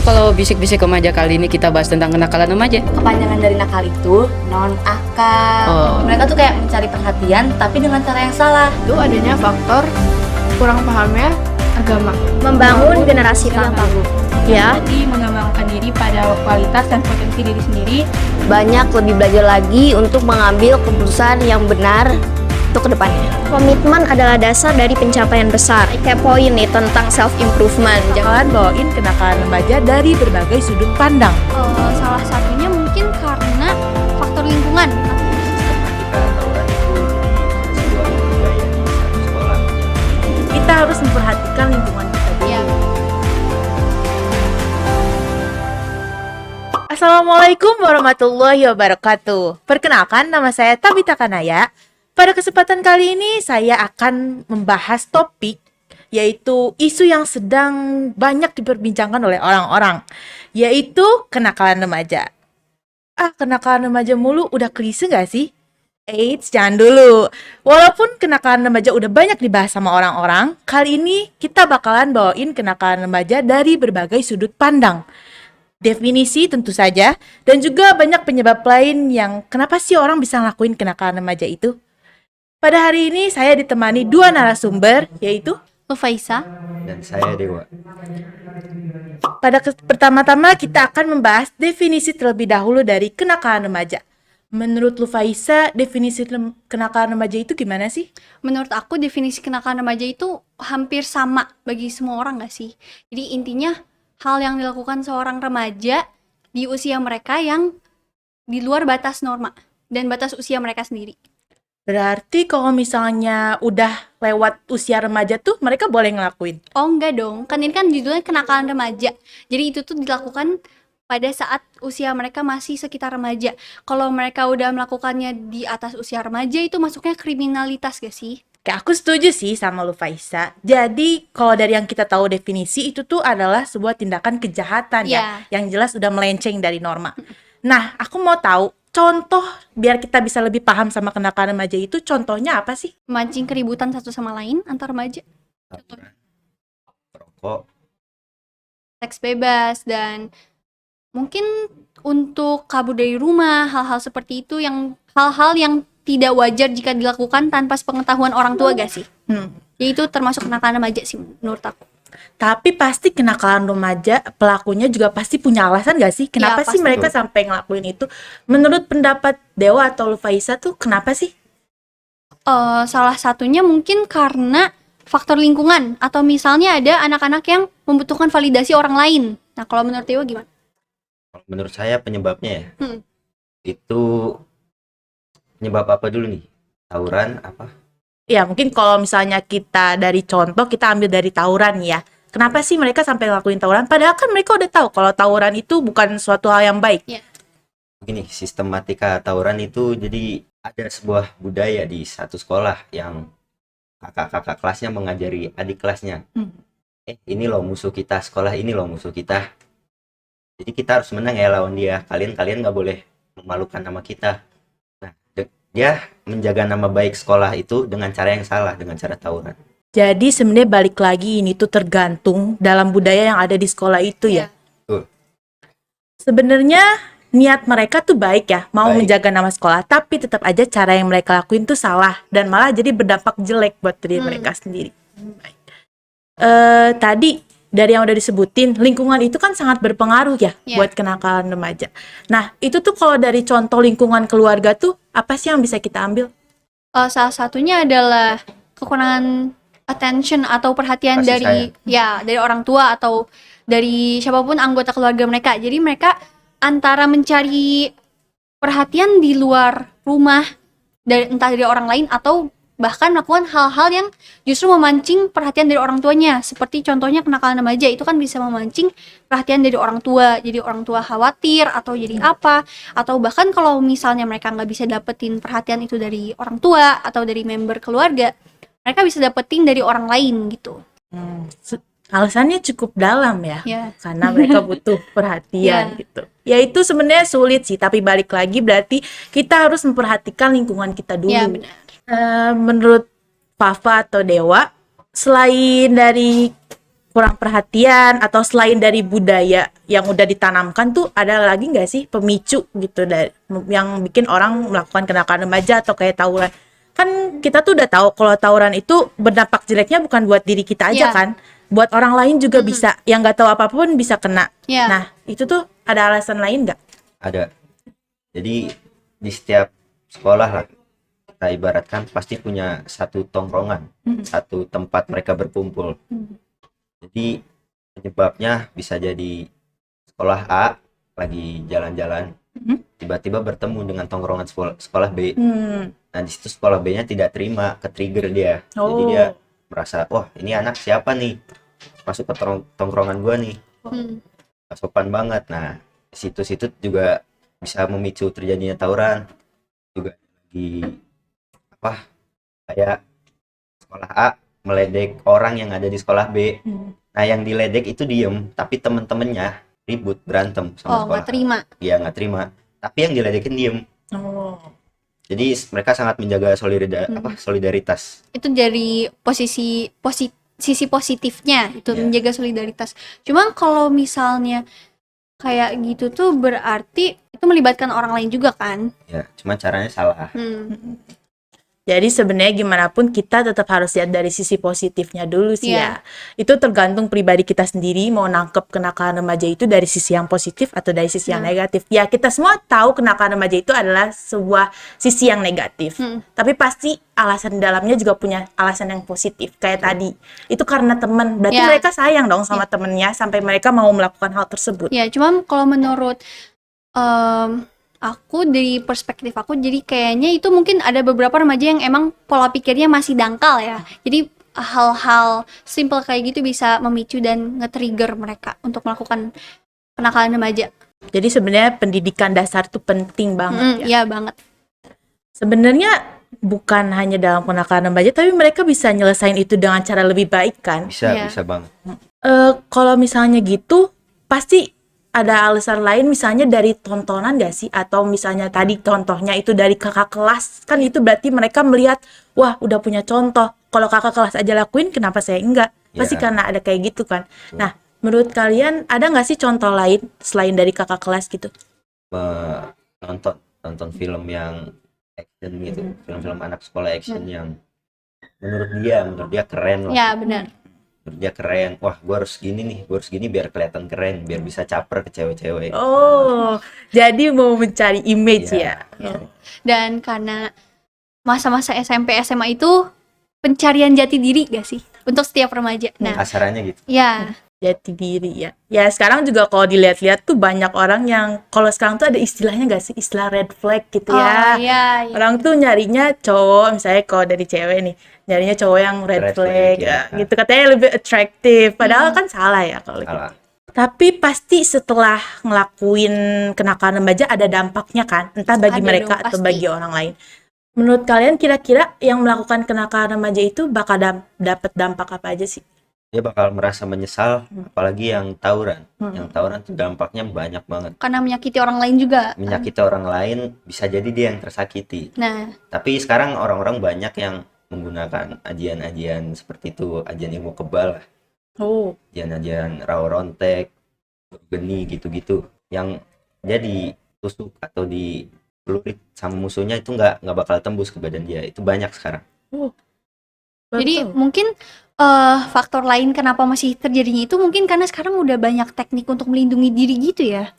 kalau bisik-bisik remaja kali ini kita bahas tentang kenakalan remaja. Kepanjangan dari nakal itu non-akal. Mereka tuh kayak mencari perhatian tapi dengan cara yang salah. Itu adanya faktor kurang pahamnya agama. Membangun generasi tangguh. Ya, Jadi mengembangkan diri pada kualitas dan potensi diri sendiri. Banyak lebih belajar lagi untuk mengambil keputusan yang benar untuk kedepannya. Komitmen adalah dasar dari pencapaian besar. Kayak poin nih tentang self improvement. Bakalan bawain kenakalan remaja dari berbagai sudut pandang. Salah satunya mungkin karena faktor lingkungan. Kita harus memperhatikan lingkungan kita dulu. Ya. Assalamualaikum warahmatullahi wabarakatuh. Perkenalkan, nama saya Tabita Kanaya. Pada kesempatan kali ini saya akan membahas topik yaitu isu yang sedang banyak diperbincangkan oleh orang-orang, yaitu kenakalan remaja. Kenakalan remaja mulu udah klise gak sih? Eits, jangan dulu. Walaupun kenakalan remaja udah banyak dibahas sama orang-orang, kali ini kita bakalan bawain kenakalan remaja dari berbagai sudut pandang. Definisi tentu saja, dan juga banyak penyebab lain yang kenapa sih orang bisa ngelakuin kenakalan remaja itu. Pada hari ini saya ditemani dua narasumber, yaitu Lufaisa. Dan saya Dewa. pertama-tama kita akan membahas definisi terlebih dahulu dari kenakalan remaja. Menurut Lufaisa, definisi kenakalan remaja itu gimana sih? Menurut aku definisi kenakalan remaja itu hampir sama bagi semua orang gak sih? Jadi intinya hal yang dilakukan seorang remaja di usia mereka yang di luar batas norma dan batas usia mereka sendiri. Berarti kalau misalnya udah lewat usia remaja tuh mereka boleh ngelakuin? Oh enggak dong, kan ini kan judulnya kenakalan remaja. Jadi itu tuh dilakukan pada saat usia mereka masih sekitar remaja. Kalau mereka udah melakukannya di atas usia remaja itu masuknya kriminalitas gak sih? Kayak aku setuju sih sama Lufaisa. Jadi kalau dari yang kita tahu definisi itu tuh adalah sebuah tindakan kejahatan ya, yang jelas udah melenceng dari norma. Nah, aku mau tahu contoh biar kita bisa lebih paham sama kenakalan remaja itu, contohnya apa sih? Memancing keributan satu sama lain antar remaja, Perokok. seks bebas, dan mungkin untuk kabur dari rumah, hal-hal seperti itu yang hal-hal yang tidak wajar jika dilakukan tanpa sepengetahuan orang tua gak sih? Jadi itu termasuk kenakalan remaja sih menurut aku. Tapi pasti kenakalan remaja pelakunya juga pasti punya alasan gak sih? Kenapa sih pasti. mereka sampai ngelakuin itu? Menurut pendapat Dewa atau Lufaisa tuh kenapa sih? Salah satunya mungkin karena faktor lingkungan, atau misalnya ada anak-anak yang membutuhkan validasi orang lain. Nah kalau menurut Dewa gimana? Menurut saya penyebabnya ya, Hmm. itu penyebab apa dulu nih? Tawuran apa? Ya mungkin kalau misalnya kita dari contoh, kita ambil dari tawuran ya. Kenapa sih mereka sampai ngelakuin tawuran? Padahal kan mereka udah tahu kalau tawuran itu bukan suatu hal yang baik. Begini, sistematika tawuran itu jadi ada sebuah budaya di satu sekolah yang kakak-kakak kelasnya mengajari adik kelasnya. Ini loh musuh kita, sekolah ini loh musuh kita. Jadi kita harus menang ya lawan dia. Kalian nggak boleh memalukan nama kita. Nah, dia menjaga nama baik sekolah itu dengan cara yang salah, dengan cara tawuran. Jadi sebenarnya balik lagi ini tuh tergantung dalam budaya yang ada di sekolah itu ya. Betul. Sebenarnya niat mereka tuh baik ya, mau Baik. menjaga nama sekolah, tapi tetap aja cara yang mereka lakuin tuh salah dan malah jadi berdampak jelek buat diri mereka sendiri. Baik. Tadi dari yang udah disebutin, lingkungan itu kan sangat berpengaruh ya buat kenakalan remaja. Nah, itu tuh kalau dari contoh lingkungan keluarga tuh apa sih yang bisa kita ambil? Salah satunya adalah kekurangan attention atau perhatian Kasih dari orang tua atau dari siapapun anggota keluarga mereka. Jadi mereka antara mencari perhatian di luar rumah, entah dari orang lain atau bahkan melakukan hal-hal yang justru memancing perhatian dari orang tuanya. Seperti contohnya kenakalan remaja itu kan bisa memancing perhatian dari orang tua. Jadi orang tua khawatir atau jadi apa. Atau bahkan kalau misalnya mereka nggak bisa dapetin perhatian itu dari orang tua atau dari member keluarga, mereka bisa dapetin dari orang lain gitu. Alasannya cukup dalam ya, karena mereka butuh perhatian Ya. gitu. Ya itu sebenarnya sulit sih, tapi balik lagi berarti kita harus memperhatikan lingkungan kita dulu. Ya, benar. Menurut Fafa atau Dewa, selain dari kurang perhatian atau selain dari budaya yang udah ditanamkan tuh ada lagi nggak sih pemicu gitu dari yang bikin orang melakukan kenakalan remaja atau kayak tawuran? Kan kita tuh udah tahu kalau tawuran itu berdampak jeleknya bukan buat diri kita aja Iya. kan, buat orang lain juga bisa, yang nggak tahu apapun bisa kena. Iya. Nah itu tuh ada alasan lain nggak? Ada. Jadi di setiap sekolah lah, kita ibaratkan pasti punya satu tongkrongan, satu tempat mereka berkumpul. Jadi penyebabnya bisa jadi sekolah A lagi jalan-jalan, tiba-tiba bertemu dengan tongkrongan sekolah B. Nah di situ sekolah B-nya tidak terima, ke-trigger dia. Jadi dia merasa, wah ini anak siapa nih, masuk ke tongkrongan gua nih, gak sopan banget. Nah situ-situ juga bisa memicu terjadinya tawuran. Juga lagi apa, kayak sekolah A meledek orang yang ada di sekolah B. Nah yang diledek itu diem, tapi temen-temennya ribut, berantem sama sekolah nggak terima. Iya nggak terima, tapi yang diledekin diem. Jadi mereka sangat menjaga solidaritas. Itu dari sisi positifnya itu Iya. menjaga solidaritas. Cuma kalau misalnya kayak gitu tuh berarti itu melibatkan orang lain juga kan? Ya cuma caranya salah. Jadi sebenarnya gimana pun kita tetap harus lihat dari sisi positifnya dulu sih Iya. ya. Itu tergantung pribadi kita sendiri mau nangkep kenakalan remaja itu dari sisi yang positif atau dari sisi yang negatif. Ya kita semua tahu kenakalan remaja itu adalah sebuah sisi yang negatif. Tapi pasti alasan di dalamnya juga punya alasan yang positif. Kayak tadi, itu karena teman. Berarti Iya. mereka sayang dong sama temennya sampai mereka mau melakukan hal tersebut. Ya, cuma kalau menurut aku dari perspektif aku, jadi kayaknya itu mungkin ada beberapa remaja yang emang pola pikirnya masih dangkal ya. Jadi hal-hal simple kayak gitu bisa memicu dan nge-trigger mereka untuk melakukan kenakalan remaja. Jadi sebenarnya pendidikan dasar itu penting banget ya. Iya banget. Sebenarnya bukan hanya dalam kenakalan remaja, tapi mereka bisa nyelesain itu dengan cara lebih baik kan. Bisa Iya. bisa banget. Kalau misalnya gitu, pasti ada alasan lain, misalnya dari tontonan gak sih? Atau misalnya tadi contohnya itu dari kakak kelas, kan itu berarti mereka melihat, wah udah punya contoh. Kalau kakak kelas aja lakuin, kenapa saya enggak? Pasti Ya. karena ada kayak gitu kan. Nah, menurut kalian ada nggak sih contoh lain selain dari kakak kelas gitu? Nonton film yang action gitu, film-film anak sekolah action yang menurut dia keren loh. Ya benar. Menurut dia keren, wah gue harus gini biar kelihatan keren, biar bisa caper ke cewek-cewek. Oh, jadi mau mencari image Iya. ya? Dan karena masa-masa SMP SMA itu pencarian jati diri gak sih untuk setiap remaja. Nah, Kasarannya gitu. ya Jati diri ya. Ya sekarang juga kalau dilihat-lihat tuh banyak orang yang, kalau sekarang tuh ada istilahnya nggak sih, istilah red flag gitu ya. iya. Orang tuh nyarinya cowok, misalnya kalau dari cewek nih, nyarinya cowok yang red Red flag flag, ya. ya. Gitu katanya lebih attractive. Padahal kan salah ya kalau gitu. Salah. Tapi pasti setelah ngelakuin kenakalan remaja ada dampaknya kan, entah bagi Ada mereka dong, atau pasti. bagi orang lain. Menurut kalian kira-kira yang melakukan kenakalan remaja itu bakal dapat dampak apa aja sih? Dia bakal merasa menyesal, apalagi yang tawuran. Yang tawuran tuh dampaknya banyak banget. Karena menyakiti orang lain juga. Menyakiti orang lain, bisa jadi dia yang tersakiti. Nah, Tapi sekarang orang-orang banyak yang menggunakan ajian-ajian seperti itu, ajian ilmu kebal lah. Oh, Ajian-ajian rawa rontek, geni gitu-gitu. Yang jadi tusuk atau dipelurit sama musuhnya itu nggak bakal tembus ke badan dia. Itu banyak sekarang. jadi betul. mungkin faktor lain kenapa masih terjadinya itu mungkin karena sekarang udah banyak teknik untuk melindungi diri gitu ya.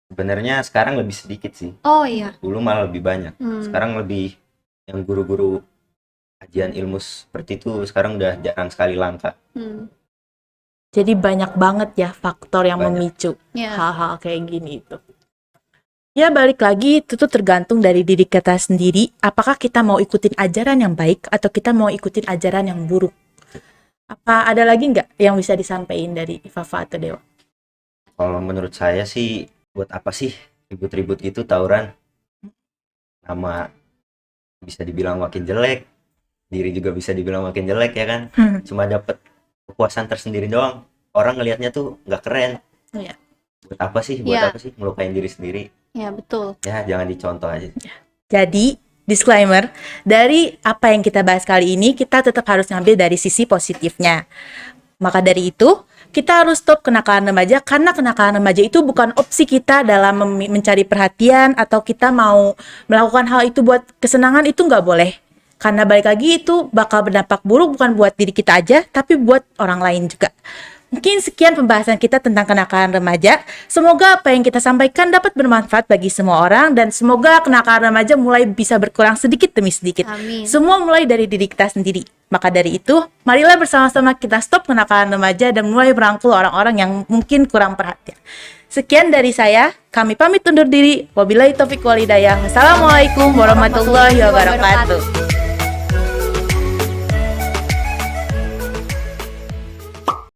Sebenarnya sekarang lebih sedikit sih. Oh iya. Dulu malah lebih banyak. Sekarang lebih yang guru-guru ajian ilmu seperti itu sekarang udah jarang sekali langka. Jadi banyak banget ya faktor yang Banyak. memicu Ya. hal-hal kayak gini itu. Ya balik lagi, itu tuh tergantung dari diri kita sendiri. Apakah kita mau ikutin ajaran yang baik atau kita mau ikutin ajaran yang buruk? Apa ada lagi nggak yang bisa disampaikan dari Fafa atau Dewa? Kalau menurut saya sih, buat apa sih ribut-ribut gitu tawuran? Nama bisa dibilang makin jelek, diri juga bisa dibilang makin jelek ya kan? Cuma dapet kepuasan tersendiri doang. Orang ngelihatnya tuh nggak keren. Iya. Buat apa sih? Buat Iya. apa sih ngelukain diri sendiri? Ya, betul. Ya jangan dicontoh aja. Jadi, disclaimer, dari apa yang kita bahas kali ini, kita tetap harus ngambil dari sisi positifnya. Maka dari itu, kita harus stop kenakalan remaja karena kenakalan remaja itu bukan opsi kita dalam mencari perhatian atau kita mau melakukan hal itu buat kesenangan, itu nggak boleh. Karena balik lagi itu bakal berdampak buruk bukan buat diri kita aja, tapi buat orang lain juga. Mungkin sekian pembahasan kita tentang kenakalan remaja. Semoga apa yang kita sampaikan dapat bermanfaat bagi semua orang dan semoga kenakalan remaja mulai bisa berkurang sedikit demi sedikit. Amin. Semua mulai dari diri kita sendiri. Maka dari itu, marilah bersama-sama kita stop kenakalan remaja dan mulai merangkul orang-orang yang mungkin kurang perhatian. Sekian dari saya, kami pamit undur diri. Wabillahi taufiq wal hidayah. Wassalamualaikum warahmatullahi wabarakatuh.